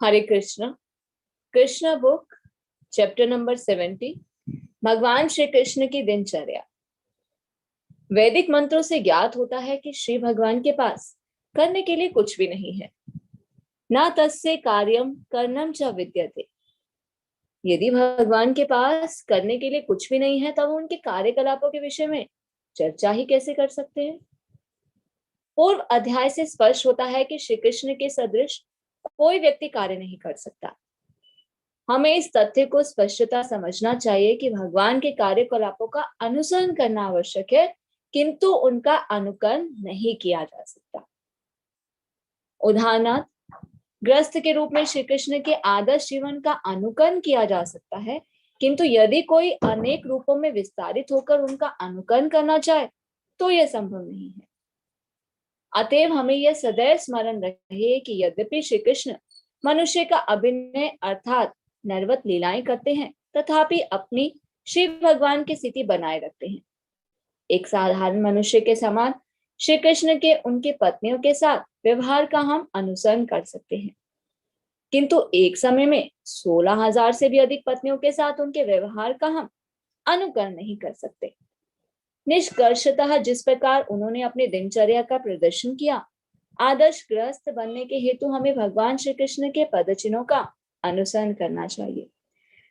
हरे Krishna. Krishna book chapter number 70। भगवान श्री कृष्ण की दिनचर्या। वैदिक मंत्रों से ज्ञात होता है कि श्री भगवान के पास करने के लिए कुछ भी नहीं है। न तस्य कार्यम कर्णम च विद्यते। यदि भगवान के पास करने के लिए कुछ भी नहीं है तब उनके कार्यकलापों के विषय में चर्चा ही कैसे कर सकते हैं। पूर्व अध्याय से स्पष्ट होता है कि श्री कृष्ण के सदृश कोई व्यक्ति कार्य नहीं कर सकता। हमें इस तथ्य को स्पष्टता समझना चाहिए कि भगवान के कार्यकलापों का अनुसरण करना आवश्यक है, किंतु उनका अनुकरण नहीं किया जा सकता। उदाहरणार्थ, ग्रस्त के रूप में श्री कृष्ण के आदर्श जीवन का अनुकरण किया जा सकता है, किंतु यदि कोई अनेक रूपों में विस्तारित होकर उनका अनुकरण करना चाहे तो यह संभव नहीं है। अतएव हमें यह सदैव स्मरण रहे कि यद्यपि श्री कृष्ण मनुष्य का अभिनय अर्थात नरवत लीलाएं करते हैं, तथापि अपनी श्री भगवान की स्थिति बनाए रखते हैं। एक साधारण मनुष्य के समान श्री कृष्ण के उनकी पत्नियों के साथ व्यवहार का हम अनुसरण कर सकते हैं, किंतु एक समय में 16,000 से भी अधिक पत्नियों के साथ उनके व्यवहार का हम अनुकरण नहीं कर सकते। निष्कर्षतः जिस प्रकार उन्होंने अपनी दिनचर्या का प्रदर्शन किया, आदर्श गृहस्थ बनने के हेतु हमें भगवान श्री कृष्ण के पदचिन्हों का अनुसरण करना चाहिए,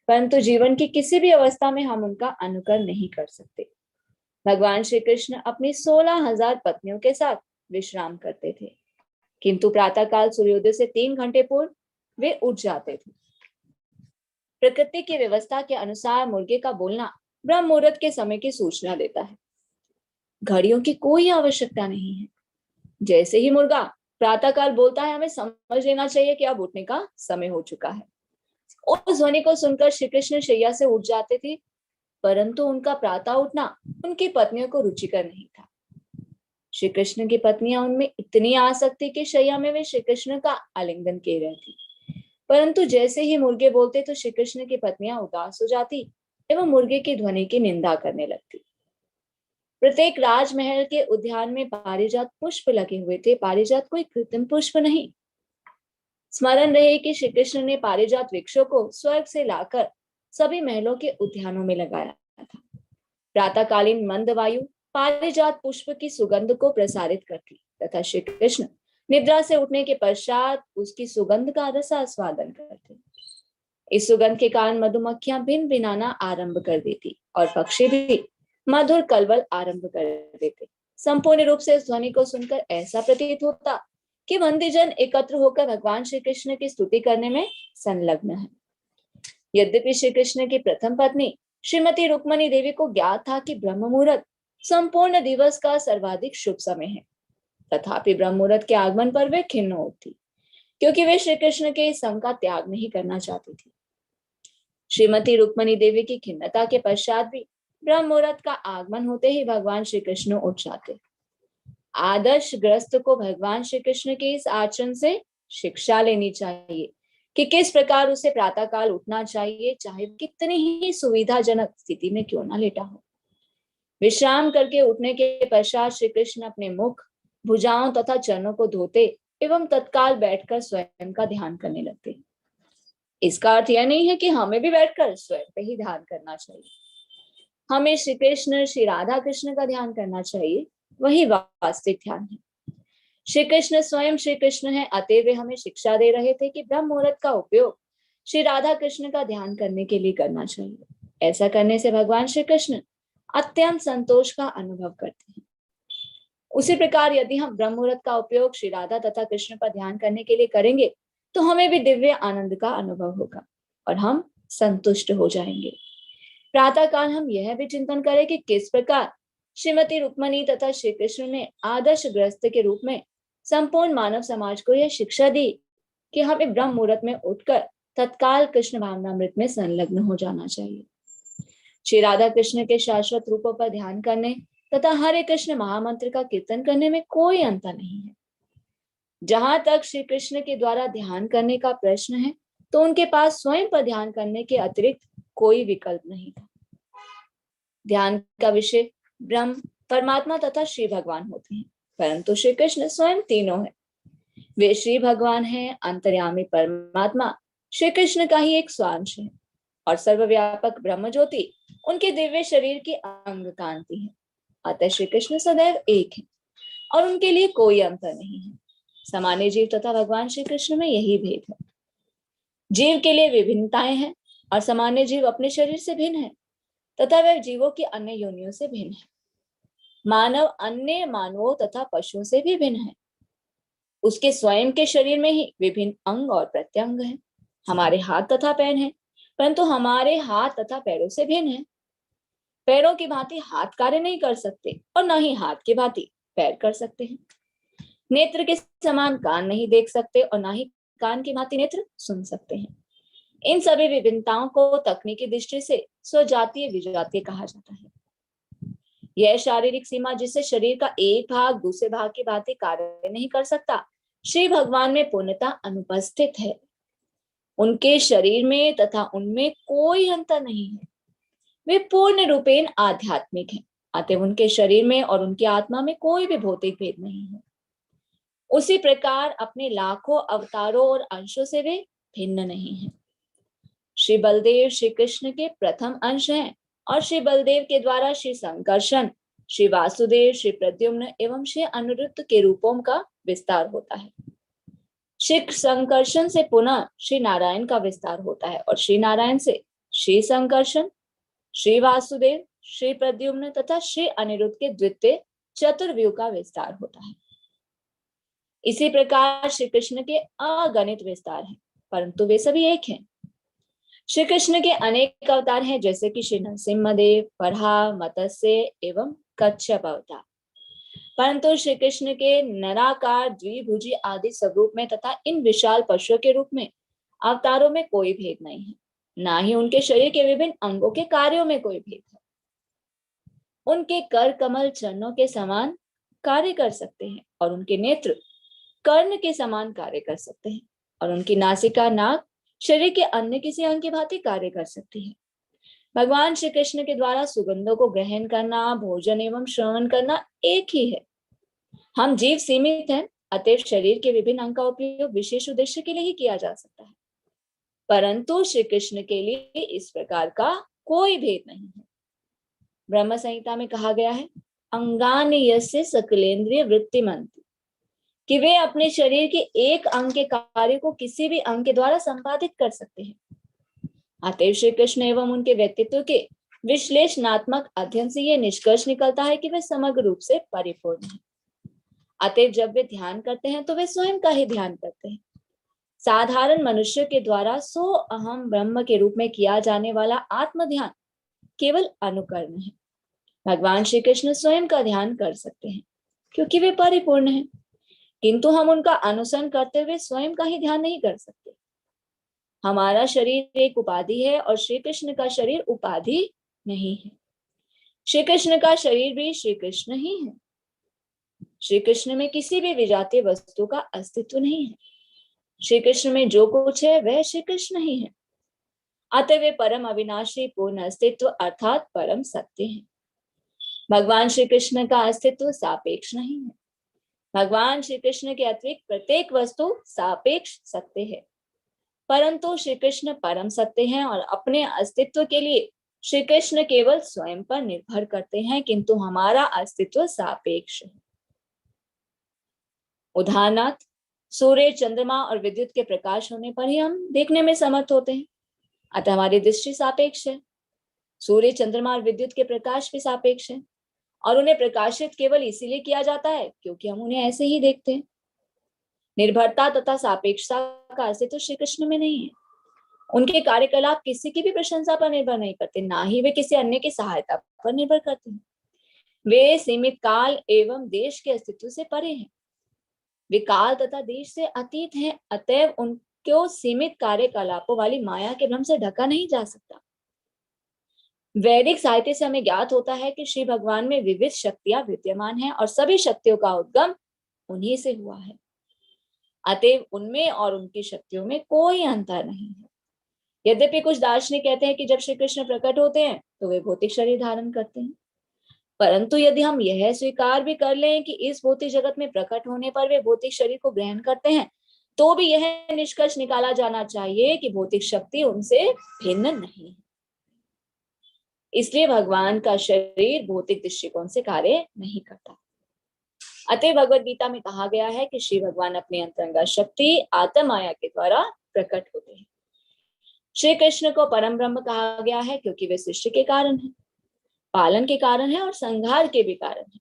परंतु जीवन की किसी भी अवस्था में हम उनका अनुकरण नहीं कर सकते। भगवान श्री कृष्ण अपनी 16,000 पत्नियों के साथ विश्राम करते थे, किंतु प्रातःकाल सूर्योदय से 3 घंटे पूर्व वे उठ जाते थे। प्रकृति की व्यवस्था के अनुसार मुर्गे का बोलना ब्रह्म मुहूर्त के समय की सूचना देता है। घड़ियों की कोई आवश्यकता नहीं है। जैसे ही मुर्गा प्रातःकाल बोलता है, हमें समझ लेना चाहिए कि अब उठने का समय हो चुका है। उस ध्वनि को सुनकर श्री कृष्ण शैया से उठ जाते थे, परंतु उनका प्रातः उठना उनकी पत्नियों को रुचिकर नहीं था। श्री कृष्ण की पत्नियां उनमें इतनी आसक्त थी कि शैया में वे श्री कृष्ण का आलिंगन किए रहती, परंतु जैसे ही मुर्गे बोलते तो श्री कृष्ण की पत्नियां उदास हो जाती एवं मुर्गे की ध्वनि की निंदा करने लगती। प्रत्येक राजमहल के उद्यान में पारिजात पुष्प लगे हुए थे। पारिजात कोई कृत्रिम पुष्प नहीं। स्मरण रहे कि श्री कृष्ण ने पारिजात वृक्षों को स्वर्ग से लाकर सभी महलों के उद्यानों में लगाया था। प्रातःकालीन मंद वायु पारिजात पुष्प की सुगंध को प्रसारित करती तथा श्री कृष्ण निद्रा से उठने के पश्चात उसकी सुगंध का रसास्वादन करते। इस सुगंध के कारण मधुमक्खियां भिन भिनाना आरंभ कर देती और पक्षी भी मधुर कलवल आरंभ कर देते। संपूर्ण रूप से इस ध्वनि को सुनकर ऐसा प्रतीत होता कि वंदीजन एकत्र होकर भगवान श्री कृष्ण की स्तुति करने में संलग्न है। यद्यपि श्री कृष्ण की प्रथम पत्नी श्रीमती रुक्मणी देवी को ज्ञात था कि ब्रह्म मुहूर्त संपूर्ण दिवस का सर्वाधिक शुभ समय है, तथापि ब्रह्म मुहूर्त के आगमन पर वे खिन्न होती, क्योंकि वे श्री कृष्ण के इस संग का त्याग नहीं करना चाहती थी। श्रीमती रुक्मणी देवी की खिन्नता के पश्चात भी ब्रह्म मुहूर्त का आगमन होते ही भगवान श्री कृष्ण उठ जाते। आदर्श ग्रस्त को भगवान श्री कृष्ण के इस आचरण से शिक्षा लेनी चाहिए कि किस प्रकार उसे प्रातःकाल उठना चाहिए, चाहे कितनी ही सुविधाजनक स्थिति में क्यों ना लेटा हो। विश्राम करके उठने के पश्चात श्री कृष्ण अपने मुख, भुजाओं तथा चरणों को धोते एवं तत्काल बैठकर स्वयं का ध्यान करने लगते। इसका अर्थ यह नहीं है कि हमें भी बैठकर स्वयं पे ही ध्यान करना चाहिए। हमें श्री कृष्ण, श्री राधा कृष्ण का ध्यान करना चाहिए, वही वास्तविक ध्यान है। श्री कृष्ण स्वयं श्री कृष्ण है, अतएव वे हमें शिक्षा दे रहे थे कि ब्रह्म मुहूर्त का उपयोग श्री राधा कृष्ण का ध्यान करने के लिए करना चाहिए। ऐसा करने से भगवान श्री कृष्ण अत्यंत संतोष का अनुभव करते हैं। उसी प्रकार यदि हम ब्रह्म मुहूर्त का उपयोग श्री राधा तथा कृष्ण का ध्यान करने के लिए करेंगे तो हमें भी दिव्य आनंद का अनुभव होगा और हम संतुष्ट हो जाएंगे। प्रातःकाल हम यह भी चिंतन करें कि किस प्रकार श्रीमती रुक्मणी तथा श्री कृष्ण ने आदर्श गृहस्थ के रूप में संपूर्ण मानव समाज को यह शिक्षा दी कि हमें ब्रह्म मुहूर्त में उठकर तत्काल कृष्ण भावनामृत में संलग्न हो जाना चाहिए। श्री राधा कृष्ण के शाश्वत रूपों पर ध्यान करने तथा हरे कृष्ण महामंत्र का कीर्तन करने में कोई अंतर नहीं है। जहां तक श्री कृष्ण के द्वारा ध्यान करने का प्रश्न है तो उनके पास स्वयं पर ध्यान करने के अतिरिक्त कोई विकल्प नहीं था। ध्यान का विषय ब्रह्म, परमात्मा तथा श्री भगवान होते हैं, परंतु श्री कृष्ण स्वयं तीनों है। वे श्री भगवान हैं, अंतर्यामी परमात्मा श्री कृष्ण का ही एक स्वांश है और सर्वव्यापक ब्रह्म ज्योति उनके दिव्य शरीर की अंग कांति है। अतः श्री कृष्ण सदैव एक है और उनके लिए कोई अंतर नहीं है। सामान्य जीव तथा भगवान श्री कृष्ण में यही भेद है। जीव के लिए विभिन्नताएं हैं और सामान्य जीव अपने शरीर से भिन्न है तथा वह जीवों की अन्य योनियों से भिन्न है। मानव अन्य मानवों तथा पशुओं से भी भिन्न है। उसके स्वयं के शरीर में ही विभिन्न अंग और प्रत्यंग हैं। हमारे हाथ तथा पैर हैं, परंतु हमारे हाथ तथा पैरों से भिन्न है। पैरों की भांति हाथ कार्य नहीं कर सकते और न ही हाथ की भांति पैर कर सकते हैं। नेत्र के समान कान नहीं देख सकते और न ही कान की भांति नेत्र सुन सकते हैं। इन सभी विभिन्नताओं को तकनीकी दृष्टि से स्वजातीय विजातीय कहा जाता है। यह शारीरिक सीमा जिससे शरीर का एक भाग दूसरे भाग की भांति कार्य नहीं कर सकता, श्री भगवान में पूर्णतः अनुपस्थित है। उनके शरीर में तथा उनमें कोई अंतर नहीं है। वे पूर्ण रूपेण आध्यात्मिक हैं। अतः उनके शरीर में और उनकी आत्मा में कोई भी भौतिक भेद नहीं है। उसी प्रकार अपने लाखों अवतारों और अंशों से वे भिन्न नहीं है। श्री बलदेव श्री कृष्ण के प्रथम अंश हैं और श्री बलदेव के द्वारा श्री संकर्षण, श्री वासुदेव, श्री प्रद्युम्न एवं श्री अनिरुद्ध के रूपों का विस्तार होता है। श्री संकर्षण से पुनः श्री नारायण का विस्तार होता है और श्री नारायण से श्री संकर्षण, श्री वासुदेव, श्री प्रद्युम्न तथा श्री अनिरुद्ध के द्वितीय चतुर्व्यूह का विस्तार होता है। इसी प्रकार श्री कृष्ण के अगणित विस्तार हैं, परंतु वे सभी एक हैं। श्री कृष्ण के अनेक अवतार हैं, जैसे कि श्री नरसिम्हदेव, वराह, मत्स्य एवं कच्छप अवतार, परंतु श्री कृष्ण के नराकार, द्विभुजी आदि स्वरूप में तथा इन विशाल पशुओं के रूप में अवतारों में कोई भेद नहीं है। ना ही उनके शरीर के विभिन्न अंगों के कार्यों में कोई भेद है। उनके कर कमल चरणों के समान कार्य कर सकते हैं और उनके नेत्र कर्ण के समान कार्य कर सकते हैं और उनकी नासिका, नाक शरीर के अन्य किसी अंग की भांति कार्य कर सकती है। भगवान श्री कृष्ण के द्वारा सुगंधों को ग्रहण करना, भोजन एवं श्रवण करना एक ही है। हम जीव सीमित हैं, अतएव शरीर के विभिन्न अंग का उपयोग विशेष उद्देश्य के लिए ही किया जा सकता है, परंतु श्री कृष्ण के लिए इस प्रकार का कोई भेद नहीं है। ब्रह्म संहिता में कहा गया है, अंगानि यस्य सकलेन्द्रिय वृत्तिमन्ति, कि वे अपने शरीर के एक अंग के कार्य को किसी भी अंग के द्वारा संपादित कर सकते हैं। अतएव श्री कृष्ण एवं उनके व्यक्तित्व के विश्लेषणात्मक अध्ययन से यह निष्कर्ष निकलता है कि वे समग्र रूप से परिपूर्ण हैं। अतएव जब वे ध्यान करते हैं तो वे स्वयं का ही ध्यान करते हैं। साधारण मनुष्य के द्वारा सो अहम ब्रह्म के रूप में किया जाने वाला आत्म ध्यान केवल अनुकरण है। भगवान श्री कृष्ण स्वयं का ध्यान कर सकते हैं क्योंकि वे परिपूर्ण हैं, किंतु हम उनका अनुसरण करते हुए स्वयं का ही ध्यान नहीं कर सकते। हमारा शरीर एक उपाधि है और श्री कृष्ण का शरीर उपाधि नहीं है। श्री कृष्ण का शरीर भी श्री कृष्ण ही है। श्री कृष्ण में किसी भी विजातीय वस्तु का अस्तित्व नहीं है। श्री कृष्ण में जो कुछ है वह श्री कृष्ण ही है। अतः वे परम अविनाशी पूर्ण अस्तित्व अर्थात परम सत्य है। भगवान श्री कृष्ण का अस्तित्व सापेक्ष नहीं है। भगवान श्री कृष्ण के अतिरिक्त प्रत्येक वस्तु सापेक्ष सत्य है, परंतु श्री कृष्ण परम सत्य हैं और अपने अस्तित्व के लिए श्री कृष्ण केवल स्वयं पर निर्भर करते हैं, किंतु हमारा अस्तित्व सापेक्ष है। उदाहरणार्थ, सूर्य, चंद्रमा और विद्युत के प्रकाश होने पर ही हम देखने में समर्थ होते हैं, अतः हमारी दृष्टि सापेक्ष है। सूर्य, चंद्रमा और विद्युत के प्रकाश भी सापेक्ष है और उन्हें प्रकाशित केवल इसीलिए किया जाता है क्योंकि हम उन्हें ऐसे ही देखते हैं। निर्भरता तथा सापेक्षता का अस्तित्व श्री कृष्ण में नहीं है। उनके कार्यकलाप किसी की भी प्रशंसा पर निर्भर नहीं करते, ना ही वे किसी अन्य की सहायता पर निर्भर करते हैं। वे सीमित काल एवं देश के अस्तित्व से परे हैं। वे काल तथा देश से अतीत हैं, अतएव उनको सीमित कार्यकलापों वाली माया के भ्रम से ढका नहीं जा सकता। वैदिक साहित्य से हमें ज्ञात होता है कि श्री भगवान में विविध शक्तियां विद्यमान हैं और सभी शक्तियों का उद्गम उन्हीं से हुआ है। अतएव उनमें और उनकी शक्तियों में कोई अंतर नहीं है। यद्यपि कुछ दार्शनिक कहते हैं कि जब श्री कृष्ण प्रकट होते हैं तो वे भौतिक शरीर धारण करते हैं, परंतु यदि हम यह स्वीकार भी कर लें कि इस भौतिक जगत में प्रकट होने पर वे भौतिक शरीर को ग्रहण करते हैं, तो भी यह निष्कर्ष निकाला जाना चाहिए कि भौतिक शक्ति उनसे भिन्न नहीं है। इसलिए भगवान का शरीर भौतिक दृष्टिकोण से कार्य नहीं करता। अतः भगवद गीता में कहा गया है कि श्री भगवान अपनी अंतरंगा शक्ति आत्म माया के द्वारा प्रकट होते हैं। श्री कृष्ण को परम ब्रह्म कहा गया है क्योंकि वे सृष्टि के कारण हैं, पालन के कारण है और संहार के भी कारण है।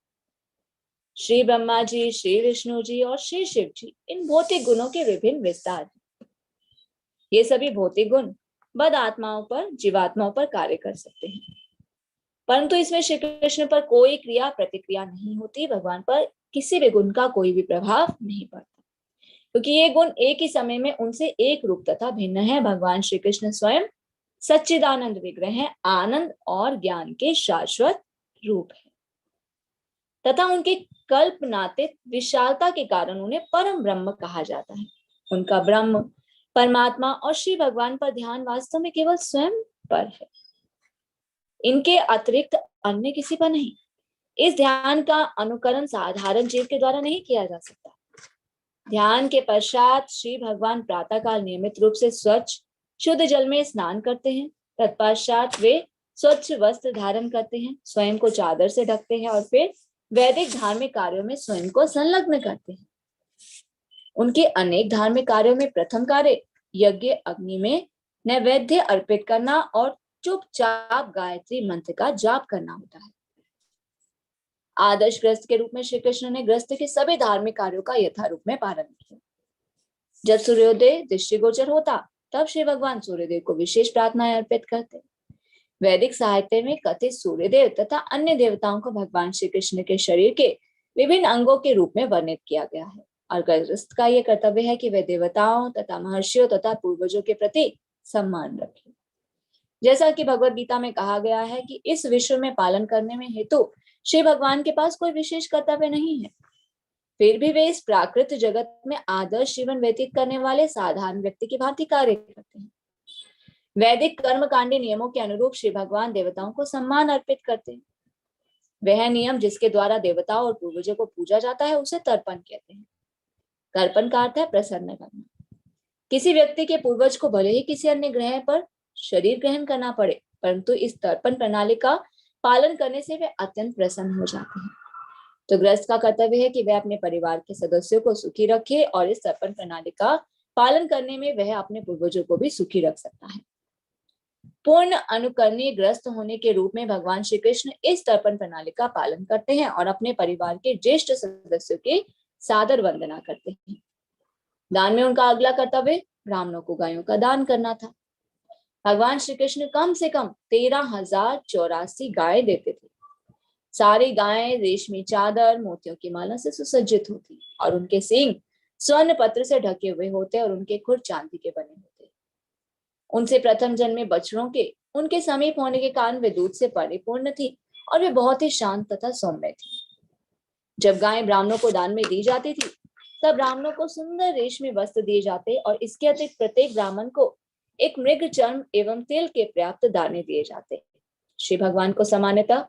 श्री ब्रह्मा जी, श्री विष्णु जी और श्री शिव जी इन भौतिक गुणों के विभिन्न विस्तार हैं। ये सभी भौतिक गुण बद आत्माओं पर, जीवात्माओं पर कार्य कर सकते हैं, परंतु इसमें श्री कृष्ण पर कोई क्रिया प्रतिक्रिया नहीं होती। भगवान पर किसी भी गुण का कोई भी प्रभाव नहीं पड़ता, क्योंकि ये गुण एक ही समय में उनसे एक रूप तथा भिन्न है। भगवान श्री कृष्ण स्वयं सच्चिदानंद विग्रह है, आनंद और ज्ञान के शाश्वत रूप है तथा उनके कल्पनातीत विशालता के कारण उन्हें परम ब्रह्म कहा जाता है। उनका ब्रह्म, परमात्मा और श्री भगवान पर ध्यान वास्तव में केवल स्वयं पर है, इनके अतिरिक्त अन्य किसी पर नहीं। इस ध्यान का अनुकरण साधारण जीव के द्वारा नहीं किया जा सकता। ध्यान के पश्चात श्री भगवान प्रातःकाल नियमित रूप से स्वच्छ शुद्ध जल में स्नान करते हैं। तत्पश्चात वे स्वच्छ वस्त्र धारण करते हैं, स्वयं को चादर से ढकते हैं और फिर वैदिक धार्मिक कार्यों में स्वयं को संलग्न करते हैं। उनके अनेक धार्मिक कार्यों में प्रथम कार्य यज्ञ अग्नि में नैवेद्य अर्पित करना और चुपचाप गायत्री मंत्र का जाप करना होता है। आदर्श गृहस्थ के रूप में श्री कृष्ण ने गृहस्थ के सभी धार्मिक कार्यों का यथारूप में पालन किया। जब सूर्योदय दृष्टिगोचर होता तब श्री भगवान सूर्यदेव को विशेष प्रार्थनाएं अर्पित करते। वैदिक साहित्य में कथित सूर्यदेव तथा अन्य देवताओं को भगवान श्री कृष्ण के शरीर के विभिन्न अंगों के रूप में वर्णित किया गया है और गृहस्थ का यह कर्तव्य है कि वे देवताओं तथा महर्षियों तथा पूर्वजों के प्रति सम्मान रखें। जैसा कि भगवद गीता में कहा गया है कि इस विश्व में पालन करने में हेतु श्री भगवान के पास कोई विशेष कर्तव्य नहीं है, फिर भी वे इस प्राकृत जगत में आदर्श जीवन व्यतीत करने वाले साधारण व्यक्ति की भांति कार्य करते हैं। वैदिक कर्मकांडी नियमों के अनुरूप श्री भगवान देवताओं को सम्मान अर्पित करते हैं। वह नियम जिसके द्वारा देवताओं और पूर्वजों को पूजा जाता है उसे तर्पण कहते हैं। तर्पण का अर्थ है प्रसन्न करना। किसी व्यक्ति के पूर्वज को भले ही किसी अन्य ग्रह पर शरीर ग्रहण करना पड़े, परंतु इस तर्पण प्रणाली का पालन करने से वे अत्यंत प्रसन्न हो जाते हैं। तो गृहस्थ का कर्तव्य है कि वह अपने परिवार के सदस्यों को सुखी रखे और इस तर्पण प्रणाली का पालन करने में वह अपने पूर्वजों को भी सुखी रख सकता है। पूर्ण अनुकरणीय गृहस्थ होने के रूप में भगवान श्री कृष्ण इस तर्पण प्रणाली का पालन करते हैं और अपने परिवार के ज्येष्ठ सदस्यों की सादर वंदना करते हैं। दान में उनका अगला कर्तव्य ब्राह्मणों को गायों का दान करना था। भगवान श्री कृष्ण कम से कम 13,084 गाय देते थे। सारी गायें रेशमी चादर, मोतियों की माला से सुसज्जित होती और उनके सींग स्वर्ण पत्र से ढके हुए होते और उनके खुर चांदी के बने होते। उनसे प्रथम जन्मे बछड़ों के उनके समीप होने के कारण वे दूध से परिपूर्ण थी और वे बहुत ही शांत तथा सौम्य थी। जब गायें ब्राह्मणों को दान में दी जाती थी तब ब्राह्मणों को सुंदर रेशमी वस्त्र दिए जाते और इसके अतिरिक्त प्रत्येक ब्राह्मण को एक मृग चर्म एवं तिल के पर्याप्त दाने दिए जाते। श्री भगवान को सामान्यतः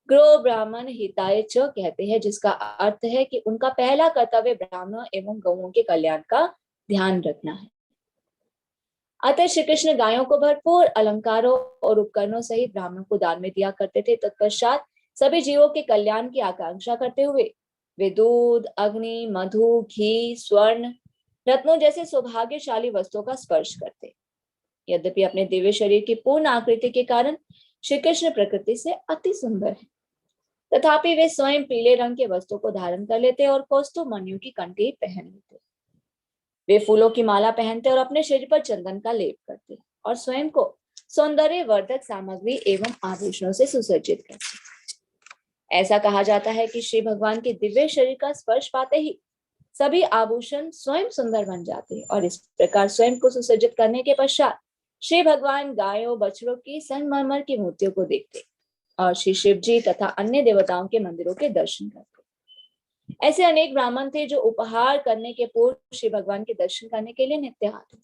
ग्रो ब्राह्मण हिताय च कहते हैं, जिसका अर्थ है कि उनका पहला कर्तव्य ब्राह्मणों एवं गौओं के कल्याण का ध्यान रखना है। अतः श्री कृष्ण गायों को भरपूर अलंकारों और उपकरणों सहित ब्राह्मणों को दान में दिया करते थे। तत्पश्चात सभी जीवों के कल्याण की आकांक्षा करते हुए वे दूध, अग्नि, मधु, घी, स्वर्ण, रत्नों जैसे सौभाग्यशाली वस्तुओं का स्पर्श करते। यद्यपि अपने दिव्य शरीर की पूर्ण आकृति के कारण श्री कृष्ण प्रकृति से अति सुंदर है, तथापि वे स्वयं पीले रंग के वस्त्रों को धारण कर लेते और कौस्तुभ मणियों की कंठी पहन लेते। वे फूलों की माला पहनते और अपने शरीर पर चंदन का लेप करते और स्वयं को सौंदर्य वर्धक सामग्री एवं आभूषणों से सुसज्जित करते। ऐसा कहा जाता है कि श्री भगवान के दिव्य शरीर का स्पर्श पाते ही सभी आभूषण स्वयं सुंदर बन जाते हैं और इस प्रकार स्वयं को सुसज्जित करने के पश्चात श्री भगवान गायों, बछड़ों की संगमरमर की मूर्तियों को देखते और श्री शिव जी तथा अन्य देवताओं के मंदिरों के दर्शन करते। ऐसे अनेक ब्राह्मण थे जो उपहार करने के पूर्व श्री भगवान के दर्शन करने के लिए नित्य आते।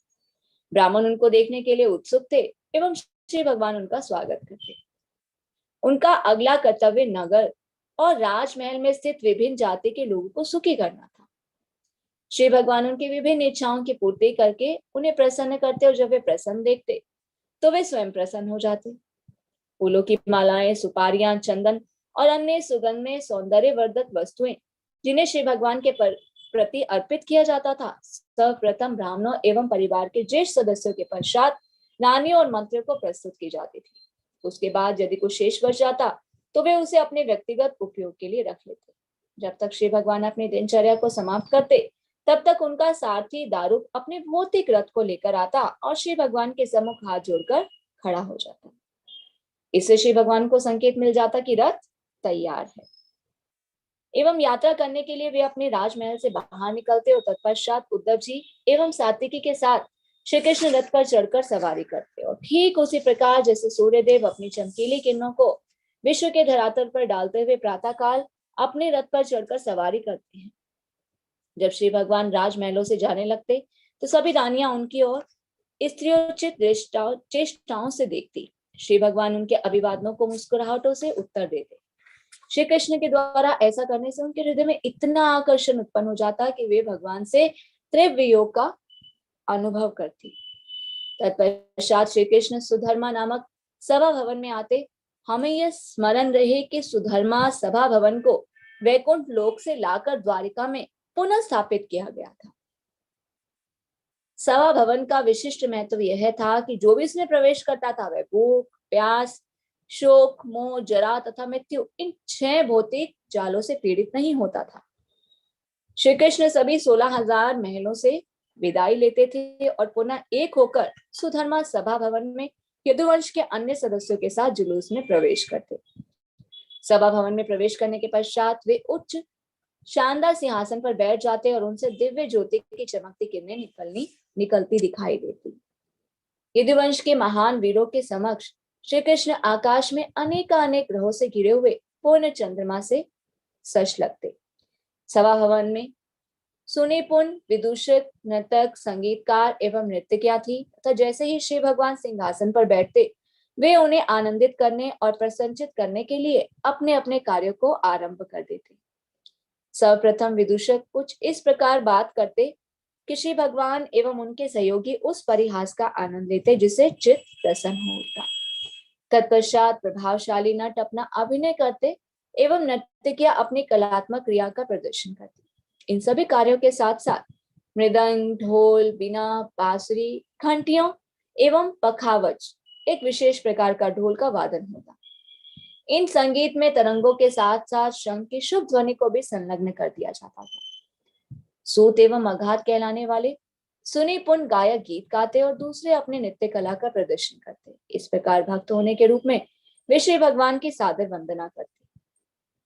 ब्राह्मण उनको देखने के लिए उत्सुक थे एवं श्री भगवान उनका स्वागत करते। उनका अगला कर्तव्य नगर और राजमहल में स्थित विभिन्न जाति के लोगों को सुखी करना था। श्री भगवान उनकी विभिन्न इच्छाओं की पूर्ति करके उन्हें प्रसन्न करते और जब वे प्रसन्न देखते तो वे स्वयं प्रसन्न हो जाते। फूलों की मालाएं, सुपारियां, चंदन और अन्य सुगंध सौंदर्यवर्धक वस्तुएं जिन्हें श्री भगवान के प्रति अर्पित किया जाता था, सर्वप्रथम ब्राह्मणों एवं परिवार के ज्येष्ठ सदस्यों के पश्चात रानियों और मंत्रियों को प्रस्तुत की जाती थी। उसके बाद यदि कुछ शेष बच जाता तो वे उसे अपने व्यक्तिगत उपयोग के लिए रख लेते। जब तक श्री भगवान अपनी दिनचर्या को समाप्त करते तब तक उनका सारथी दारूक अपने भौतिक रथ को लेकर आता और श्री भगवान के सम्मुख हाथ जोड़कर खड़ा हो जाता। इससे श्री भगवान को संकेत मिल जाता कि रथ तैयार है एवं यात्रा करने के लिए वे अपने राजमहल से बाहर निकलते और तत्पश्चात उद्धव जी एवं सात्विकी के साथ श्री कृष्ण रथ पर चढ़कर सवारी करते और ठीक उसी प्रकार जैसे सूर्यदेव अपनी चमकीली किरणों को विश्व के धरातल पर डालते हुए प्रातःकाल अपने रथ पर चढ़कर सवारी करते हैं। जब श्री भगवान राजमहलों से जाने लगते तो सभी रानियां उनकी ओर स्त्रियोचित चेष्टाओं से देखती। श्री भगवान उनके अभिवादनों को मुस्कुराहटों से उत्तर देते। श्री कृष्ण के द्वारा ऐसा करने से उनके हृदय में इतना आकर्षण उत्पन्न हो जाता कि वे भगवान से तीव्र वियोग का अनुभव करती। तत्पश्चात श्री कृष्ण सुधर्मा नामक सभा भवन में आते। हमें यह स्मरण रहे कि सुधर्मा सभा भवन को वैकुंठ लोक से लाकर द्वारिका में पुनः स्थापित किया गया था। सभा भवन का विशिष्ट महत्व यह था कि जो भी इसमें प्रवेश करता था वह भूख, प्यास, शोक, मोह, जरा तथा मृत्यु इन 6 भौतिक जालों से पीड़ित नहीं होता था। श्री कृष्ण सभी 16,000 महलों से विदाई लेते थे और पुनः एक होकर सुधर्मा सभा भवन में यदुवंश के अन्य सदस्यों के साथ जुलूस में प्रवेश करते। सभा भवन में प्रवेश करने के पश्चात वे उच्च शानदार सिंहासन पर बैठ जाते और उनसे दिव्य ज्योति की चमकती किरणें निकलती दिखाई देती। यदुवंश के महान वीरों के समक्ष श्री कृष्ण आकाश में अनेकानेक ग्रहों से घिरे हुए पूर्ण चंद्रमा से सच लगते। सभा भवन में सुनिपुण विदूषक, नर्तक, संगीतकार एवं नृत्यकिया थी तथा जैसे ही श्री भगवान सिंहासन पर बैठते वे उन्हें आनंदित करने और प्रसन्नचित करने के लिए अपने अपने कार्यों को आरंभ कर देते। सर्वप्रथम विदूषक कुछ इस प्रकार बात करते कि श्री भगवान एवं उनके सहयोगी उस परिहास का आनंद लेते जिससे चित्त प्रसन्न होता। तत्पश्चात प्रभावशाली नट अपना अभिनय करते एवं नर्तकिया अपनी कलात्मक क्रिया का प्रदर्शन करती। इन सभी कार्यों के साथ साथ मृदंग, ढोल, बीना, बांसुरी, घंटियों एवं पखावज एक विशेष प्रकार का ढोल का वादन होता। इन संगीत में तरंगों के साथ साथ शंख की शुभ ध्वनि को भी संलग्न कर दिया जाता था। सूत एवं अघात कहलाने वाले सुनिपुण गायक गीत गाते और दूसरे अपने नृत्य कला का प्रदर्शन करते। इस प्रकार भक्त होने के रूप में वे श्री भगवान की सादर वंदना करते।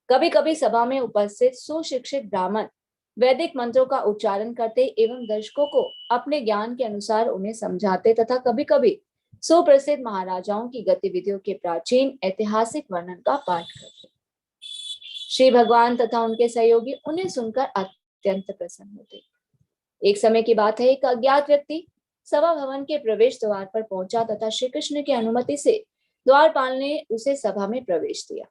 कभी कभी सभा में उपस्थित सुशिक्षित ब्राह्मण वैदिक मंत्रों का उच्चारण करते एवं दर्शकों को अपने ज्ञान के अनुसार उन्हें समझाते तथा कभी कभी सुप्रसिद्ध महाराजाओं की गतिविधियों के प्राचीन ऐतिहासिक वर्णन का पाठ करते। श्री भगवान तथा उनके सहयोगी उन्हें सुनकर अत्यंत प्रसन्न होते। एक समय की बात है, एक अज्ञात व्यक्ति सभा भवन के प्रवेश द्वार पर पहुंचा तथा श्री कृष्ण की अनुमति से द्वारपाल ने उसे सभा में प्रवेश दिया।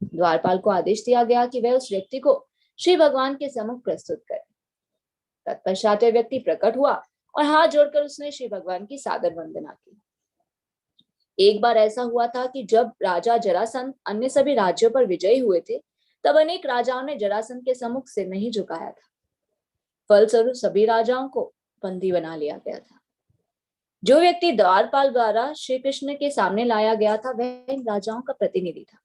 द्वारपाल को आदेश दिया गया कि वह उस व्यक्ति को श्री भगवान के सम्मुख प्रस्तुत करे। तत्पश्चात वह व्यक्ति प्रकट हुआ और हाथ जोड़कर उसने श्री भगवान की सादर वंदना की। एक बार ऐसा हुआ था कि जब राजा जरासंध अन्य सभी राज्यों पर विजयी हुए थे तब अनेक राजाओं ने जरासंध के सम्मुख सिर नहीं झुकाया था। फलस्वरूप सभी राजाओं को बंदी बना लिया गया था। जो व्यक्ति द्वारपाल द्वारा श्री कृष्ण के सामने लाया गया था वह इन राजाओं का प्रतिनिधि था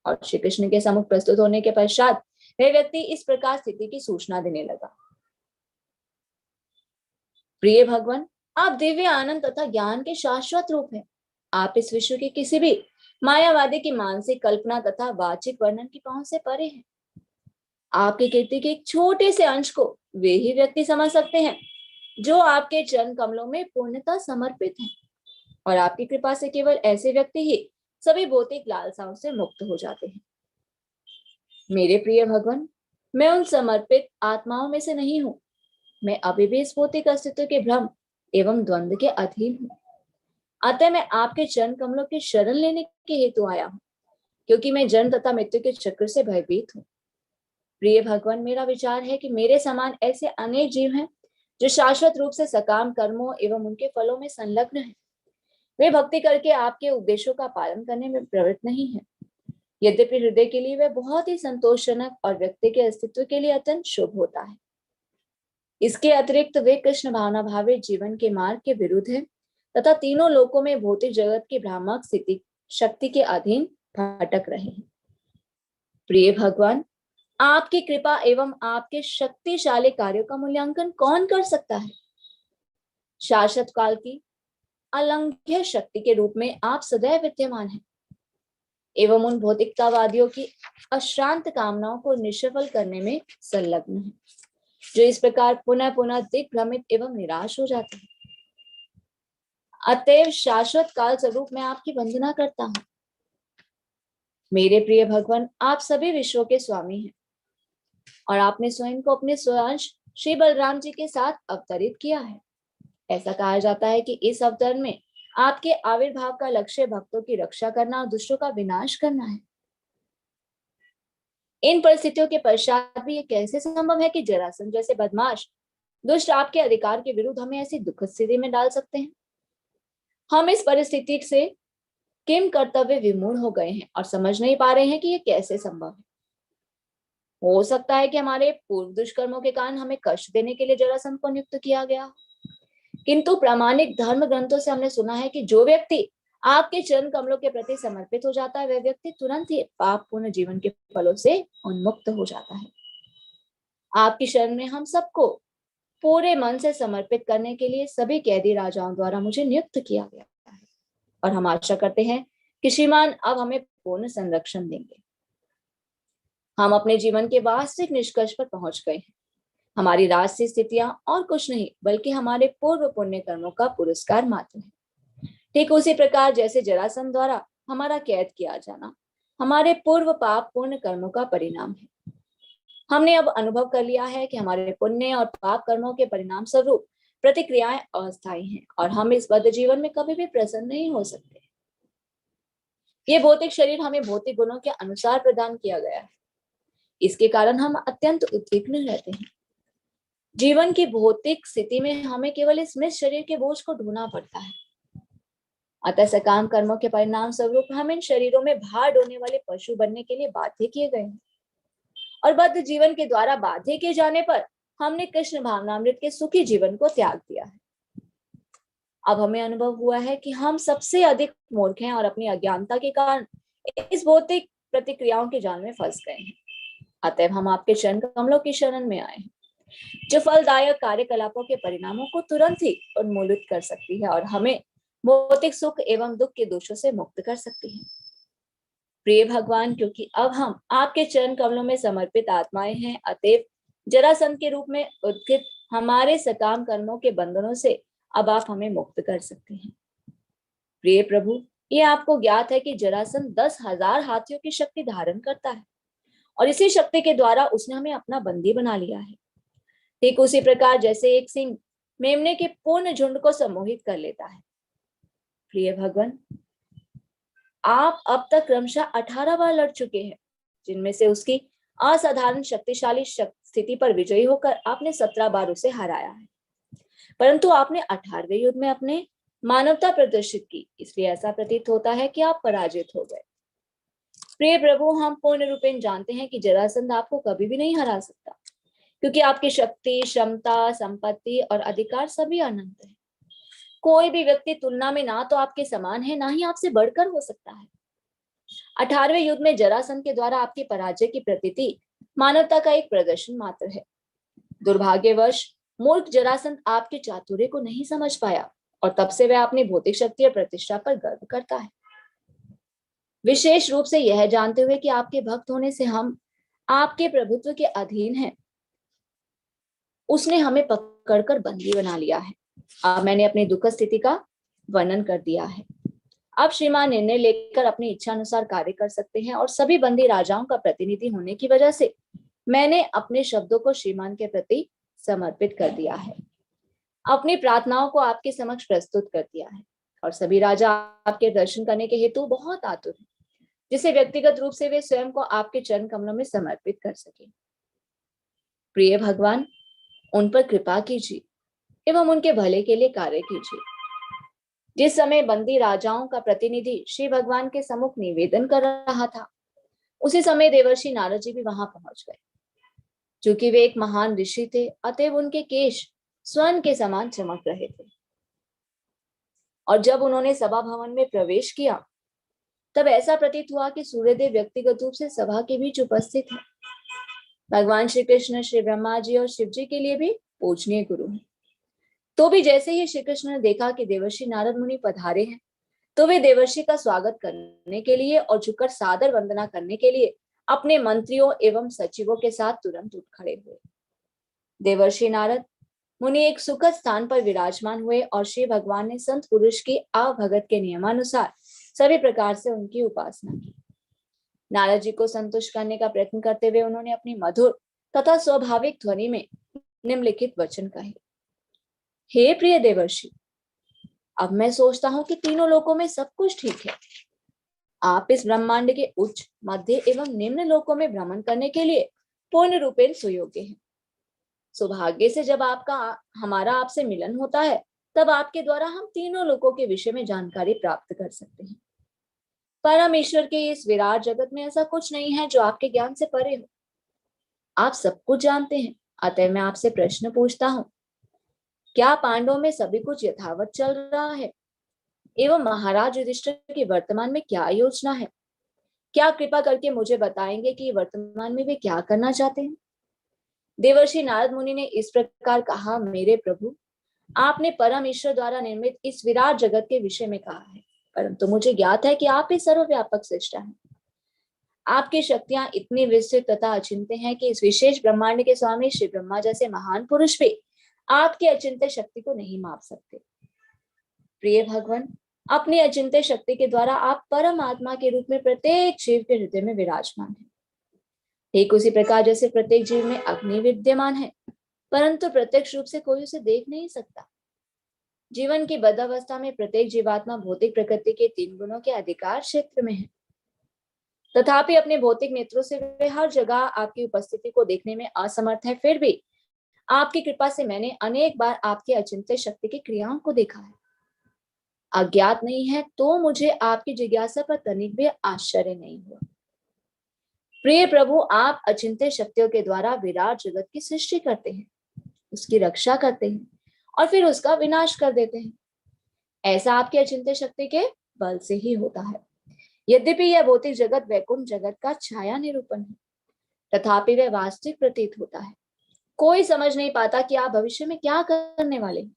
और श्री कृष्ण के सम्मुख प्रस्तुत होने के पश्चात वह व्यक्ति इस प्रकार स्थिति की सूचना देने लगा। प्रिय भगवान, आप दिव्य आनंद तथा ज्ञान के शाश्वत रूप हैं। आप इस विश्व के किसी भी मायावादी की मानसिक कल्पना तथा वाचिक वर्णन की पहुंच से परे हैं। आपकी कीर्ति के एक छोटे से अंश को वे ही व्यक्ति समझ सकते हैं जो आपके चरण कमलों में पूर्णतः समर्पित हैं और आपकी कृपा से केवल ऐसे व्यक्ति ही सभी भौतिक लालसाओं से मुक्त हो जाते हैं। मेरे प्रिय भगवान, मैं उन समर्पित आत्माओं में से नहीं हूं। मैं अभी भी इस भौतिक अस्तित्व के भ्रम एवं द्वंद्व के अधीन हूं। अतः मैं आपके चरण कमलों की शरण लेने के हेतु आया हूं क्योंकि मैं जन्म तथा मृत्यु के चक्र से भयभीत हूँ। प्रिय भगवान, मेरा विचार है कि मेरे समान ऐसे अनेक जीव हैं जो शाश्वत रूप से सकाम कर्मों एवं उनके फलों में संलग्न हैं। वे भक्ति करके आपके उपदेशों का पालन करने में प्रवृत्त नहीं है। यद्यपि हृदय के लिए वह बहुत ही संतोषजनक और व्यक्ति के अस्तित्व के लिए अत्यंत शुभ होता है। इसके अतिरिक्त वे कृष्ण भावना भावित जीवन के मार्ग के विरुद्ध है तथा तीनों लोकों में भौतिक जगत की भ्रामक स्थिति शक्ति के अधीन भटक रहे हैं। प्रिय भगवान, आपकी कृपा एवं आपके शक्तिशाली कार्यों का मूल्यांकन कौन कर सकता है? शाश्वत काल की अलंघ्य शक्ति के रूप में आप सदैव विद्यमान हैं एवं उन भौतिकतावादियों की अश्रांत कामनाओं को निष्फल करने में संलग्न है, जो इस प्रकार पुनः पुनः दिग्भ्रमित एवं निराश हो जाते हैं। अतएव शाश्वत काल स्वरूप मैं आपकी वंदना करता हूँ। मेरे प्रिय भगवान, आप सभी विश्वों के स्वामी हैं और आपने स्वयं को अपने स्वयंश श्री बलराम जी के साथ अवतरित किया है। ऐसा कहा जाता है कि इस अवतार में आपके आविर्भाव का लक्ष्य भक्तों की रक्षा करना और दुष्टों का विनाश करना है। इन परिस्थितियों के पश्चात भी ये कैसे संभव है कि जरासंध जैसे बदमाश दुष्ट आपके अधिकार के विरुद्ध हमें ऐसी दुखद स्थिति में डाल सकते हैं? हम इस परिस्थिति से किम कर्तव्य विमूढ़ हो गए हैं और समझ नहीं पा रहे हैं कि ये कैसे संभव है। हो सकता है कि हमारे पूर्व दुष्कर्मों के कारण हमें कष्ट देने के लिए जरासंध को नियुक्त किया गया, किंतु प्रामाणिक धर्म ग्रंथों से हमने सुना है कि जो व्यक्ति आपके चरण कमलों के प्रति समर्पित हो जाता है, वह व्यक्ति तुरंत ही पाप पूर्ण जीवन के फलों से उन्मुक्त हो जाता है। आपकी शरण में हम सबको पूरे मन से समर्पित करने के लिए सभी कैदी राजाओं द्वारा मुझे नियुक्त किया गया है और हम आशा करते हैं कि श्रीमान अब हमें पूर्ण संरक्षण देंगे। हम अपने जीवन के वास्तविक निष्कर्ष पर पहुंच गए हैं। हमारी राजसी स्थितियां और कुछ नहीं बल्कि हमारे पूर्व पुण्य कर्मों का पुरस्कार मात्र है। ठीक उसी प्रकार जैसे जरासंध द्वारा हमारा कैद किया जाना हमारे पूर्व पाप पूर्ण कर्मों का परिणाम है। हमने अब अनुभव कर लिया है कि हमारे पुण्य और पाप कर्मों के परिणाम स्वरूप प्रतिक्रियाएं अस्थायी हैं और हम इस बद्ध जीवन में कभी भी प्रसन्न नहीं हो सकते। ये भौतिक शरीर हमें भौतिक गुणों के अनुसार प्रदान किया गया है। इसके कारण हम अत्यंत उद्विग्न रहते हैं। जीवन की भौतिक स्थिति में हमें केवल इस मृत शरीर के बोझ को ढोना पड़ता है। अतः सकाम कर्मों के परिणाम स्वरूप हम इन शरीरों में भार ढोने वाले पशु बनने के लिए बाध्य किए गए हैं और बद्ध जीवन के द्वारा बाध्य किए जाने पर हमने कृष्ण भावनामृत के सुखी जीवन को त्याग दिया है। अब हमें अनुभव हुआ है कि हम सबसे अधिक मूर्ख हैं और अपनी अज्ञानता के कारण इस भौतिक प्रतिक्रियाओं के जाल में फंस गए हैं। अतः हम आपके चरण कमलों की शरण में आए हैं, जो फलदायक कार्यकलापों के परिणामों को तुरंत ही उन्मूलित कर सकती है और हमें भौतिक सुख एवं दुख के दोषों से मुक्त कर सकती है। प्रिय भगवान, क्योंकि अब हम आपके चरण कमलों में समर्पित आत्माएं हैं, अतएव जरासंध के रूप में उद्गित हमारे सकाम कर्मों के बंधनों से अब आप हमें मुक्त कर सकते हैं। प्रिय प्रभु, ये आपको ज्ञात है कि जरासंध 10,000 हाथियों की शक्ति धारण करता है और इसी शक्ति के द्वारा उसने हमें अपना बंदी बना लिया है। ठीक उसी प्रकार जैसे एक सिंह मेमने के पूर्ण झुंड को सम्मोहित कर लेता है। प्रिय भगवान, आप अब तक क्रमशः 18 बार लड़ चुके हैं, जिनमें से उसकी असाधारण शक्तिशाली स्थिति पर विजयी होकर आपने 17 बार उसे हराया है, परंतु आपने 18वें युद्ध में अपने मानवता प्रदर्शित की, इसलिए ऐसा प्रतीत होता है कि आप पराजित हो गए। प्रिय प्रभु, हम पूर्ण रूपेण जानते हैं कि जरासंध आपको कभी भी नहीं हरा सकता, क्योंकि आपकी शक्ति, क्षमता, संपत्ति और अधिकार सभी अनंत है। कोई भी व्यक्ति तुलना में ना तो आपके समान है, ना ही आपसे बढ़कर हो सकता है। 18वें युद्ध में जरासंध के द्वारा आपकी पराजय की प्रतीति मानवता का एक प्रदर्शन मात्र है। दुर्भाग्यवश मूर्ख जरासंध आपके चातुर्य को नहीं समझ पाया और तब से वह अपनी भौतिक शक्ति और प्रतिष्ठा पर गर्व करता है, विशेष रूप से यह जानते हुए कि आपके भक्त होने से हम आपके प्रभुत्व के अधीन हैं। उसने हमें पकड़कर बंदी बना लिया है। अब मैंने अपनी दुखद स्थिति का वर्णन कर दिया है। अब श्रीमान निर्णय लेकर अपनी इच्छा अनुसार कार्य कर सकते हैं और सभी बंदी राजाओं का प्रतिनिधि होने की वजह से मैंने अपने शब्दों को श्रीमान के प्रति समर्पित कर दिया है, अपनी प्रार्थनाओं को आपके समक्ष प्रस्तुत कर दिया है और सभी राजा आपके दर्शन करने के हेतु बहुत आतुर हैं। जिसे व्यक्तिगत रूप से वे स्वयं को आपके चरण कमलों में समर्पित कर सके। प्रिय भगवान, उन पर कृपा कीजिए एवं उनके भले के लिए कार्य कीजिए। जिस समय बंदी राजाओं का प्रतिनिधि श्री भगवान के सम्मुख निवेदन कर रहा था, उसी समय देवर्षि नारद जी भी वहां पहुंच गए। चूंकि वे एक महान ऋषि थे, अतएव उनके केश स्वर्ण के समान चमक रहे थे। और जब उन्होंने सभा भवन में प्रवेश किया, तब ऐसा प्रतीत हुआ कि सूर्यदेव व्यक्तिगत रूप से सभा के बीच उपस्थित है। भगवान श्री कृष्ण श्री ब्रह्मा जी और शिव जी के लिए भी पूजनीय गुरु हैं। तो भी जैसे ही श्री कृष्ण ने देखा कि देवर्षि नारद मुनि पधारे हैं, तो वे देवर्षि का स्वागत करने के लिए और झुककर सादर वंदना करने के लिए अपने मंत्रियों एवं सचिवों के साथ तुरंत उठ खड़े हुए। देवर्षि नारद मुनि एक सुखद स्थान पर विराजमान हुए और श्री भगवान ने संत पुरुष की आवभगत के नियमानुसार सभी प्रकार से उनकी उपासना की। नारद जी को संतुष्ट करने का प्रयत्न करते हुए उन्होंने अपनी मधुर तथा स्वाभाविक ध्वनि में निम्नलिखित वचन कहे। हे प्रिय देवर्षि, अब मैं सोचता हूं कि तीनों लोकों में सब कुछ ठीक है। आप इस ब्रह्मांड के उच्च, मध्य एवं निम्न लोकों में भ्रमण करने के लिए पूर्ण रूपेण सुयोग्य हैं। सौभाग्य से जब हमारा आपसे मिलन होता है, तब आपके द्वारा हम तीनों लोकों के विषय में जानकारी प्राप्त कर सकते हैं। परमेश्वर के इस विराट जगत में ऐसा कुछ नहीं है जो आपके ज्ञान से परे हो। आप सब कुछ जानते हैं, अतः मैं आपसे प्रश्न पूछता हूँ, क्या पांडवों में सभी कुछ यथावत चल रहा है? एवं महाराज युधिष्ठिर की वर्तमान में क्या योजना है? क्या कृपा करके मुझे बताएंगे कि वर्तमान में वे क्या करना चाहते हैं? देवर्षि नारद मुनि ने इस प्रकार कहा, मेरे प्रभु, आपने परम ईश्वर द्वारा निर्मित इस विराट जगत के विषय में कहा है, परंतु मुझे ज्ञात है कि आप ही सर्वव्यापक सृष्टा हैं। आपकी शक्तियां इतनी विस्तृत तथा अचिंत्य हैं कि इस विशेष ब्रह्मांड के स्वामी श्री ब्रह्मा जैसे महान पुरुष भी आपकी अचिंत्य शक्ति को नहीं माप सकते। प्रिय भगवान, अपनी अचिंत्य शक्ति के द्वारा आप परम आत्मा के रूप में प्रत्येक जीव के हृदय में विराजमान हैं। ठीक उसी प्रकार जैसे प्रत्येक जीव में अग्नि विद्यमान है, परंतु प्रत्यक्ष रूप से कोई उसे देख नहीं सकता। जीवन की बद्धावस्था में प्रत्येक जीवात्मा भौतिक प्रकृति के 3 गुणों के अधिकार क्षेत्र में है। तथापि अपने भौतिक नेत्रों से वे हर जगह आपकी उपस्थिति को देखने में असमर्थ है। फिर भी आपकी कृपा से मैंने अनेक बार आपकी अचिंत्य शक्ति की क्रियाओं को देखा है। अज्ञात नहीं है तो मुझे आपकी जिज्ञासा पर तनिक भी आश्चर्य नहीं हुआ। प्रिय प्रभु, आप अचिंत्य शक्तियों के द्वारा विराट जगत की सृष्टि करते हैं, उसकी रक्षा करते हैं और फिर उसका विनाश कर देते हैं। ऐसा आपकी अचिंत्य शक्ति के बल से ही होता है। यद्यपि यह भौतिक जगत वैकुंठ जगत का छाया निरूपण है, तथापि वह वास्तविक प्रतीत होता है। कोई समझ नहीं पाता कि आप भविष्य में क्या करने वाले हैं।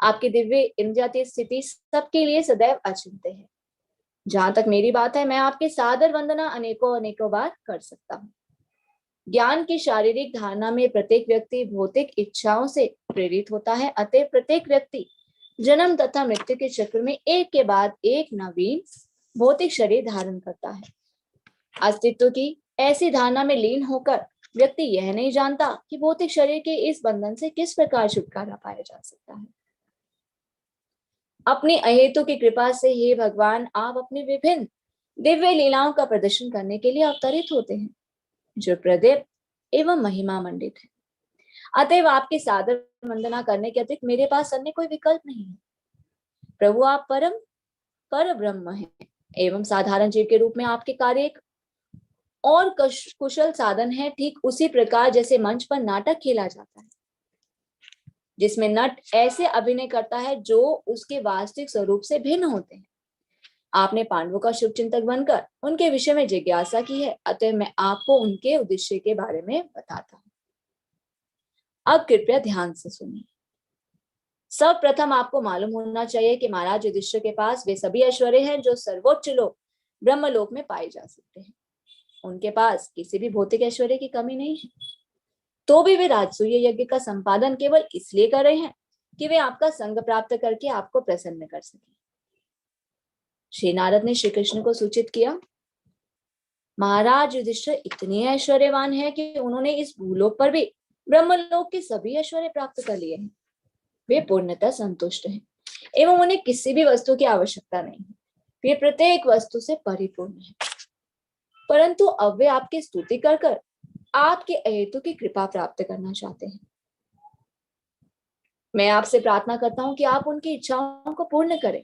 आपकी दिव्य इंद्रियातीत स्थिति सबके लिए सदैव अचिंत्य है। जहां तक मेरी बात है, मैं आपकी सादर वंदना अनेकों अनेकों बार कर सकता हूँ। ज्ञान की शारीरिक धारणा में प्रत्येक व्यक्ति भौतिक इच्छाओं से प्रेरित होता है, अतः प्रत्येक व्यक्ति जन्म तथा मृत्यु के चक्र में एक के बाद एक नवीन भौतिक शरीर धारण करता है। अस्तित्व की ऐसी धारणा में लीन होकर व्यक्ति यह नहीं जानता कि भौतिक शरीर के इस बंधन से किस प्रकार छुटकारा पाया जा सकता है। अपनी अहेतु की कृपा से हे भगवान, आप अपनी विभिन्न दिव्य लीलाओं का प्रदर्शन करने के लिए अवतरित होते हैं, जो प्रदीप एवं महिमा मंडित है। अतएव आपकी सादर वंदना करने के अतिरिक्त मेरे पास अन्य कोई विकल्प नहीं है। प्रभु, आप पर ब्रह्म हैं एवं साधारण जीव के रूप में आपके कार्य एक और कुशल साधन है। ठीक उसी प्रकार जैसे मंच पर नाटक खेला जाता है, जिसमें नट ऐसे अभिनय करता है जो उसके वास्तविक स्वरूप से भिन्न होते हैं। आपने पांडवों का शुभचिंतक बनकर उनके विषय में जिज्ञासा की है, अतः मैं आपको उनके उद्देश्य के बारे में बताता हूँ। अब कृपया ध्यान से सुनिए। सब प्रथम आपको मालूम होना चाहिए कि महाराज युधिष्ठिर के पास वे सभी ऐश्वर्य हैं जो सर्वोच्च लोक ब्रह्मलोक में पाए जा सकते हैं। उनके पास किसी भी भौतिक ऐश्वर्य की कमी नहीं है। तो भी वे राजसूय यज्ञ का संपादन केवल इसलिए कर रहे हैं कि वे आपका संग प्राप्त करके आपको प्रसन्न कर सके। श्री नारद ने श्री कृष्ण को सूचित किया, महाराज युधिष्ठिर इतने ऐश्वर्यवान है कि उन्होंने इस भूलोक पर भी ब्रह्मलोक के सभी ऐश्वर्य प्राप्त कर लिए हैं। वे पूर्णतः संतुष्ट हैं एवं उन्हें किसी भी वस्तु की आवश्यकता नहीं है। वे प्रत्येक वस्तु से परिपूर्ण है। परंतु अब वे आपकी स्तुति कर कर आपके अहेतु की कृपा प्राप्त करना चाहते हैं। मैं आपसे प्रार्थना करता हूँ कि आप उनकी इच्छाओं को पूर्ण करें।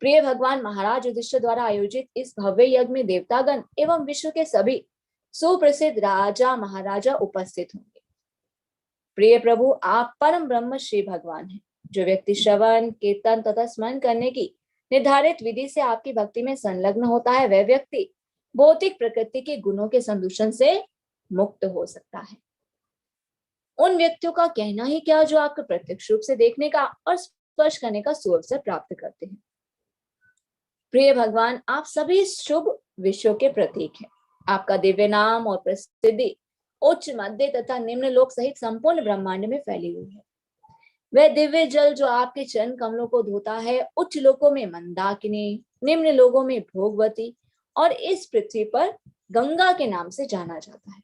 प्रिय भगवान, महाराज युधिष्ठिर द्वारा आयोजित इस भव्य यज्ञ में देवतागण एवं विश्व के सभी सुप्रसिद्ध राजा महाराजा उपस्थित होंगे। प्रिय प्रभु, आप परम ब्रह्म श्री भगवान हैं। जो व्यक्ति श्रवण, कीर्तन तथा स्मरण करने की निर्धारित विधि से आपकी भक्ति में संलग्न होता है, वह व्यक्ति भौतिक प्रकृति के गुणों के संदूषण से मुक्त हो सकता है। उन व्यक्तियों का कहना ही क्या जो आपको प्रत्यक्ष रूप से देखने का और स्पर्श करने का सुअवसर प्राप्त करते हैं। प्रिय भगवान, आप सभी शुभ विषयों के प्रतीक हैं। आपका दिव्य नाम और प्रसिद्धि उच्च, मध्य तथा निम्न लोक सहित संपूर्ण ब्रह्मांड में फैली हुई है। वह दिव्य जल जो आपके चरण कमलों को धोता है, उच्च लोकों में मंदाकिनी, निम्न लोकों में भोगवती और इस पृथ्वी पर गंगा के नाम से जाना जाता है।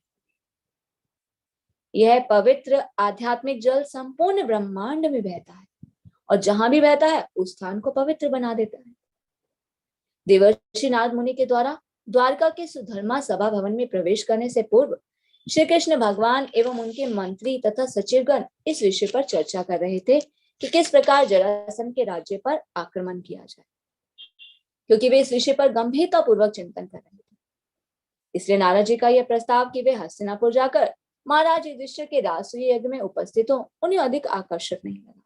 यह पवित्र आध्यात्मिक जल संपूर्ण ब्रह्मांड में बहता है और जहां भी बहता है उस स्थान को पवित्र बना देता है। देवर्षि नारद मुनि के द्वारा द्वारका के सुधर्मा सभा भवन में प्रवेश करने से पूर्व श्री कृष्ण भगवान एवं उनके मंत्री तथा सचिवगण इस विषय पर चर्चा कर रहे थे कि किस प्रकार जरासंध के राज्य पर आक्रमण किया जाए, क्योंकि वे इस विषय पर गंभीरता पूर्वक चिंतन कर रहे थे। इसलिए नारद जी का यह प्रस्ताव कि वे हस्तिनापुर जाकर महाराज युधिष्ठिर के राष्ट्रीय यज्ञ में उपस्थित हो, उन्हें अधिक आकर्षक नहीं लगा।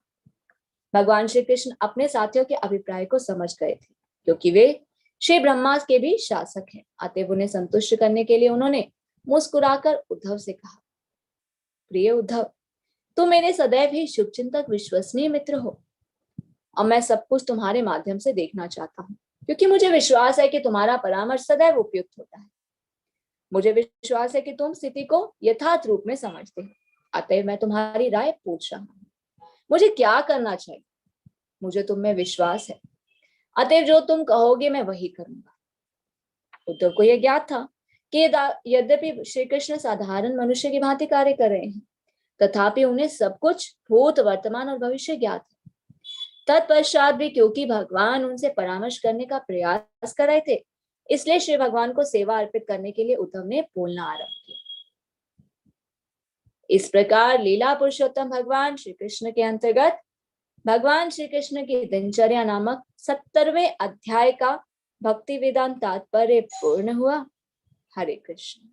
भगवान श्री कृष्ण अपने साथियों के अभिप्राय को समझ गए थे, क्योंकि वे श्री ब्रह्मा के भी शासक हैं। अतएव उन्हें संतुष्ट करने के लिए उन्होंने मुस्कुराकर उद्धव से कहा, प्रिय उद्धव, तुम मेरे सदैव ही शुभचिंतक विश्वसनीय मित्र हो और मैं सब कुछ तुम्हारे माध्यम से देखना चाहता हूँ, क्योंकि मुझे विश्वास है कि तुम्हारा परामर्श सदैव उपयुक्त होता है। मुझे विश्वास है कि तुम स्थिति को यथार्थ रूप में समझते हो। अतएव मैं तुम्हारी राय पूछ रहा हूँ, मुझे क्या करना चाहिए? मुझे तुम में विश्वास है, अतएव जो तुम कहोगे मैं वही करूंगा। उद्धव को यह ज्ञात था कि यद्यपि श्री कृष्ण साधारण मनुष्य की भांति कार्य कर रहे हैं, तथापि उन्हें सब कुछ भूत, वर्तमान और भविष्य ज्ञात है। तत्पश्चात भी क्योंकि भगवान उनसे परामर्श करने का प्रयास कर रहे थे, इसलिए श्री भगवान को सेवा अर्पित करने के लिए उद्धव ने बोलना आरंभ किया। इस प्रकार लीला पुरुषोत्तम भगवान श्री कृष्ण के अंतर्गत भगवान श्री कृष्ण की दिनचर्या नामक 70वें अध्याय का भक्ति वेदांत तात्पर्य पूर्ण हुआ। हरे कृष्ण।